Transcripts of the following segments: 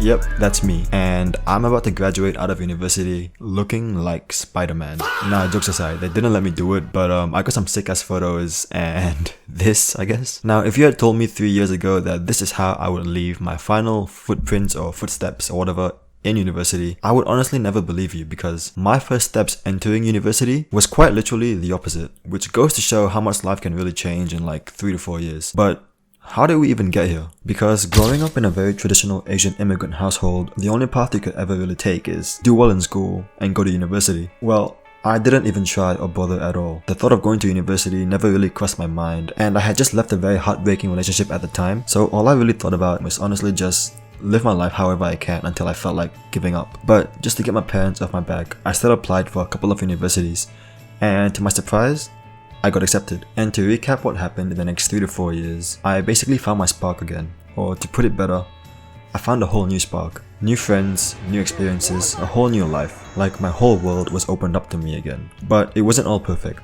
Yep, that's me. And I'm about to graduate out of university looking like Spider-Man. Nah, jokes aside, they didn't let me do it, but I got some sick ass photos and this, I guess. Now, if you had told me 3 years ago that this is how I would leave my final footprints or footsteps or whatever in university, I would honestly never believe you, because my first steps entering university was quite literally the opposite, which goes to show how much life can really change in like 3 to 4 years. But how did we even get here? Because growing up in a very traditional Asian immigrant household, the only path you could ever really take is do well in school and go to university. Well, I didn't even try or bother at all. The thought of going to university never really crossed my mind, and I had just left a very heartbreaking relationship at the time, so all I really thought about was honestly just live my life however I can until I felt like giving up. But just to get my parents off my back, I still applied for a couple of universities, and to my surprise, I got accepted. And to recap what happened in the next 3 to 4 years, I basically found my spark again. Or to put it better, I found a whole new spark. New friends, new experiences, a whole new life. Like my whole world was opened up to me again. But it wasn't all perfect.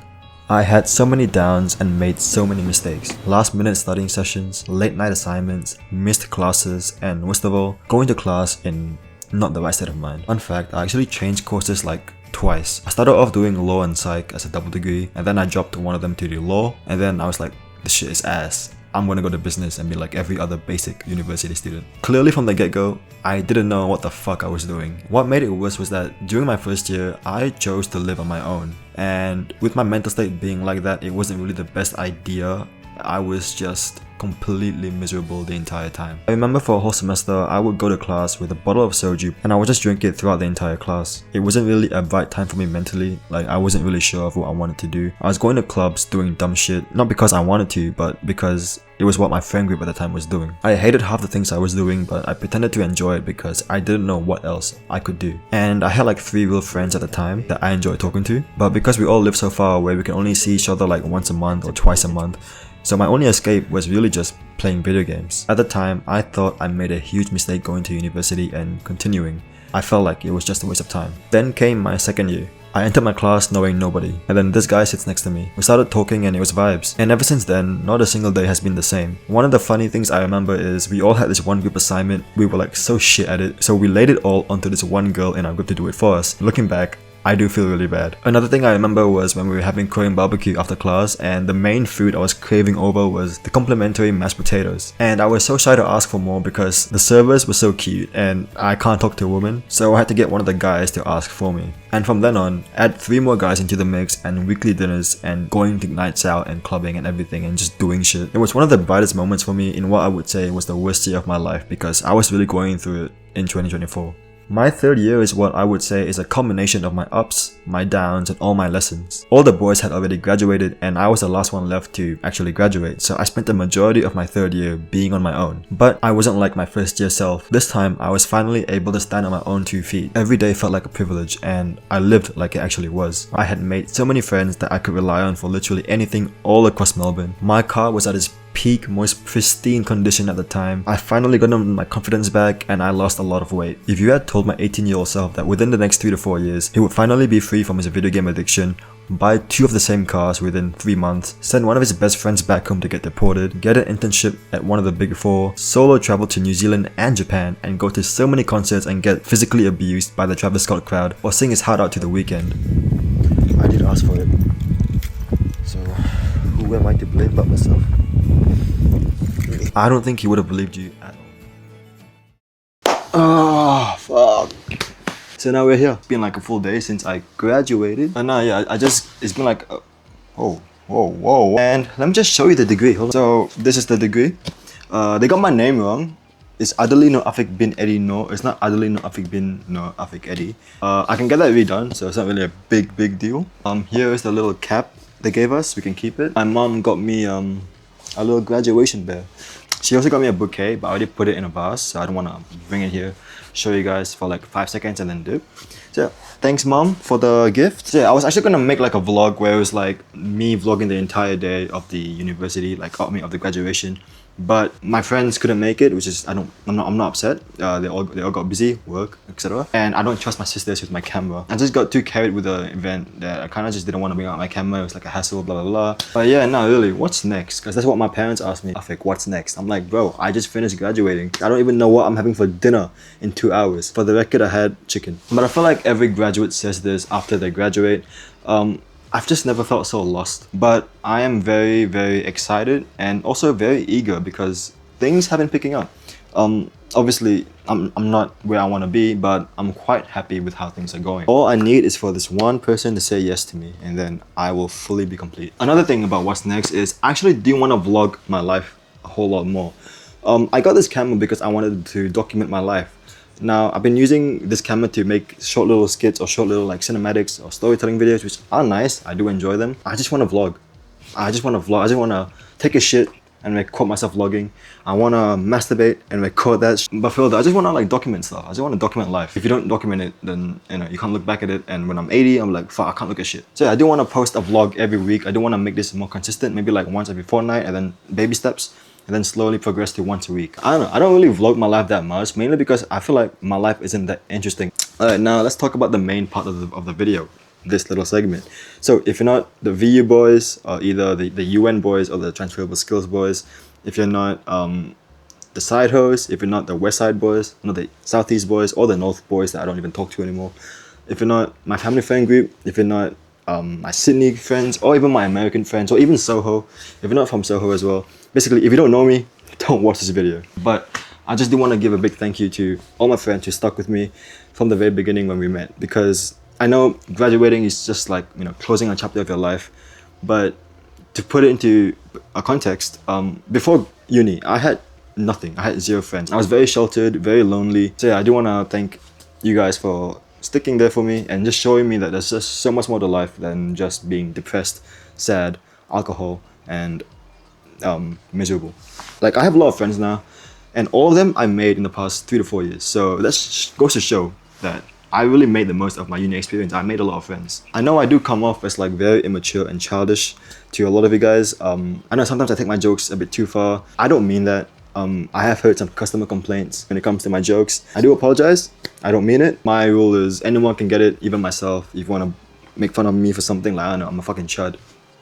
I had so many downs and made so many mistakes. Last minute studying sessions, late night assignments, missed classes, and worst of all, going to class in not the right state of mind. Fun fact, I actually changed courses like twice. I started off doing law and psych as a double degree, and then I dropped one of them to do law, and then I was like, this shit is ass. I'm gonna go to business and be like every other basic university student. Clearly from the get-go, I didn't know what the fuck I was doing. What made it worse was that during my first year, I chose to live on my own. And with my mental state being like that, it wasn't really the best idea. I was just completely miserable the entire time. I remember for a whole semester, I would go to class with a bottle of soju and I would just drink it throughout the entire class. It wasn't really a right time for me mentally, like I wasn't really sure of what I wanted to do. I was going to clubs doing dumb shit, not because I wanted to, but because it was what my friend group at the time was doing. I hated half the things I was doing, but I pretended to enjoy it because I didn't know what else I could do. And I had like 3 real friends at the time that I enjoyed talking to, but because we all live so far away, we can only see each other like once a month or twice a month. So my only escape was really just playing video games. At the time, I thought I made a huge mistake going to university and continuing. I felt like it was just a waste of time. Then came my second year. I entered my class knowing nobody, and then this guy sits next to me. We started talking and it was vibes. And ever since then, not a single day has been the same. One of the funny things I remember is we all had this one group assignment. We were like so shit at it, so we laid it all onto this one girl in our group to do it for us. Looking back, I do feel really bad. Another thing I remember was when we were having Korean barbecue after class, and the main food I was craving over was the complimentary mashed potatoes. And I was so shy to ask for more because the servers were so cute and I can't talk to a woman, so I had to get one of the guys to ask for me. And from then on, add 3 more guys into the mix and weekly dinners and going to nights out and clubbing and everything and just doing shit. It was one of the brightest moments for me in what I would say was the worst year of my life, because I was really going through it in 2024. My third year is what I would say is a combination of my ups, my downs, and all my lessons. All the boys had already graduated and I was the last one left to actually graduate, so I spent the majority of my third year being on my own. But I wasn't like my first year self. This time, I was finally able to stand on my own 2 feet. Every day felt like a privilege and I lived like it actually was. I had made so many friends that I could rely on for literally anything all across Melbourne. My car was at its peak, most pristine condition at the time. I finally got my confidence back and I lost a lot of weight. If you had told my 18-year-old self that within the next 3 to 4 years, he would finally be free from his video game addiction, buy 2 of the same cars within 3 months, send one of his best friends back home to get deported, get an internship at one of the big 4, solo travel to New Zealand and Japan, and go to so many concerts and get physically abused by the Travis Scott crowd, or sing his heart out to The Weeknd. I did ask for it. So, who am I to blame but myself? I don't think he would have believed you at all. Oh, fuck. So now we're here. It's been like a full day since I graduated. And now, yeah, it's been like, whoa. And let me just show you the degree. Hold on. So, this is the degree. They got my name wrong. It's Adeli Nur Afiq bin Eddie Nur. It's not Adeli Nur Afiq bin Nur Afiq Eddie. I can get that redone, so it's not really a big deal. Here is the little cap they gave us. We can keep it. My mom got me a little graduation bear. She also got me a bouquet, but I already put it in a vase, so I don't want to bring it here, show you guys for like 5 seconds and then dip. So thanks mom for the gift. So yeah, I was actually gonna make like a vlog where it was like me vlogging the entire day of the university, like of the graduation. but my friends couldn't make it, which is I'm not upset. They all got busy, work, etc. And I don't trust my sisters with my camera. I just got too carried with the event that I kind of just didn't want to bring out my camera. It was like a hassle, blah blah blah. But yeah, no, really, what's next? Because that's what my parents asked me. Afik, what's next? I'm like, bro, I just finished graduating. I don't even know what I'm having for dinner in 2 hours. For the record, I had chicken. But I feel like every graduate says this after they graduate. I've just never felt so lost. But I am very, very excited and also very eager because things have been picking up. Obviously, I'm not where I want to be, but I'm quite happy with how things are going. All I need is for this one person to say yes to me, and then I will fully be complete. Another thing about what's next is I actually do want to vlog my life a whole lot more. I got this camera because I wanted to document my life. Now, I've been using this camera to make short little skits or short little like cinematics or storytelling videos, which are nice. I do enjoy them. I just want to vlog. I just want to take a shit and record myself vlogging. I want to masturbate and record that. But further, I just want to like document stuff. I just want to document life. If you don't document it, then you can't look back at it. And when I'm 80, I'm like, fuck, I can't look at shit. So yeah, I do want to post a vlog every week. I do want to make this more consistent, maybe like once every fortnight, and then baby steps, and then slowly progress to once a week. I don't know, I don't really vlog my life that much, mainly because I feel like my life isn't that interesting. Alright, now let's talk about the main part of the video, this little segment. So if you're not the VU boys, or either the UN boys or the transferable skills boys, if you're not the side hoes, if you're not the west side boys, not the southeast boys, or the north boys that I don't even talk to anymore, if you're not my family friend group, if you're not my Sydney friends, or even my American friends, or even Soho, if you're not from Soho as well, basically, if you don't know me, don't watch this video. But I just do want to give a big thank you to all my friends who stuck with me from the very beginning when we met. Because I know graduating is just like, closing a chapter of your life. But to put it into a context, before uni, I had nothing. I had 0 friends. I was very sheltered, very lonely. So yeah, I do want to thank you guys for sticking there for me and just showing me that there's just so much more to life than just being depressed, sad, alcohol, and miserable. Like, I have a lot of friends now, and all of them I made in the past 3 to 4 years. So that goes to show that I really made the most of my uni experience. I made a lot of friends. I know I do come off as like very immature and childish to a lot of you guys. I know sometimes I take my jokes a bit too far. I don't mean that. I have heard some customer complaints when it comes to my jokes. I do apologize. I don't mean it. My rule is anyone can get it, even myself. If you want to make fun of me for something, like, I don't know, I'm a fucking chud,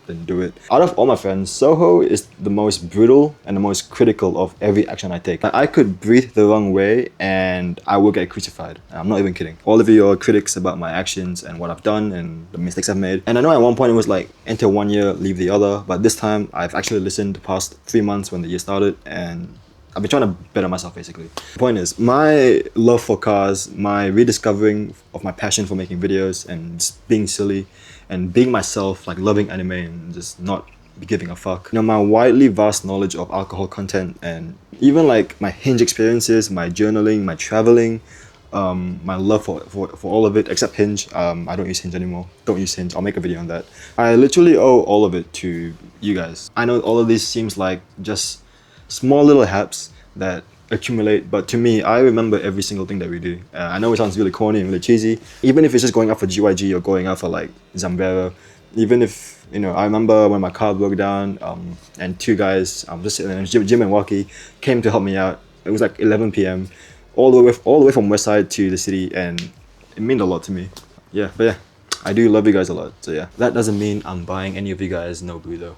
then do it. Out of all my friends, Soho is the most brutal and the most critical of every action I take. Like, I could breathe the wrong way and I will get crucified. I'm not even kidding. All of you are critics about my actions and what I've done and the mistakes I've made. And I know at one point it was like, enter one year, leave the other. But this time, I've actually listened the past 3 months when the year started, and I've been trying to better myself, basically. The point is, my love for cars, my rediscovering of my passion for making videos and just being silly and being myself, like loving anime and just not giving a fuck. My widely vast knowledge of alcohol content and even like my Hinge experiences, my journaling, my traveling, my love for all of it, except Hinge. I don't use Hinge anymore. Don't use Hinge. I'll make a video on that. I literally owe all of it to you guys. I know all of this seems like just small little haps that accumulate, but to me, I remember every single thing that we do. I know it sounds really corny and really cheesy, even if it's just going out for GYG or going out for like Zambera. Even if, I remember when my car broke down, and 2 guys, just sitting there, Jim and Waki, came to help me out. It was like 11 p.m. all the way from West Side to the city, and it meant a lot to me. Yeah, but yeah, I do love you guys a lot. So yeah, that doesn't mean I'm buying any of you guys Nobu though.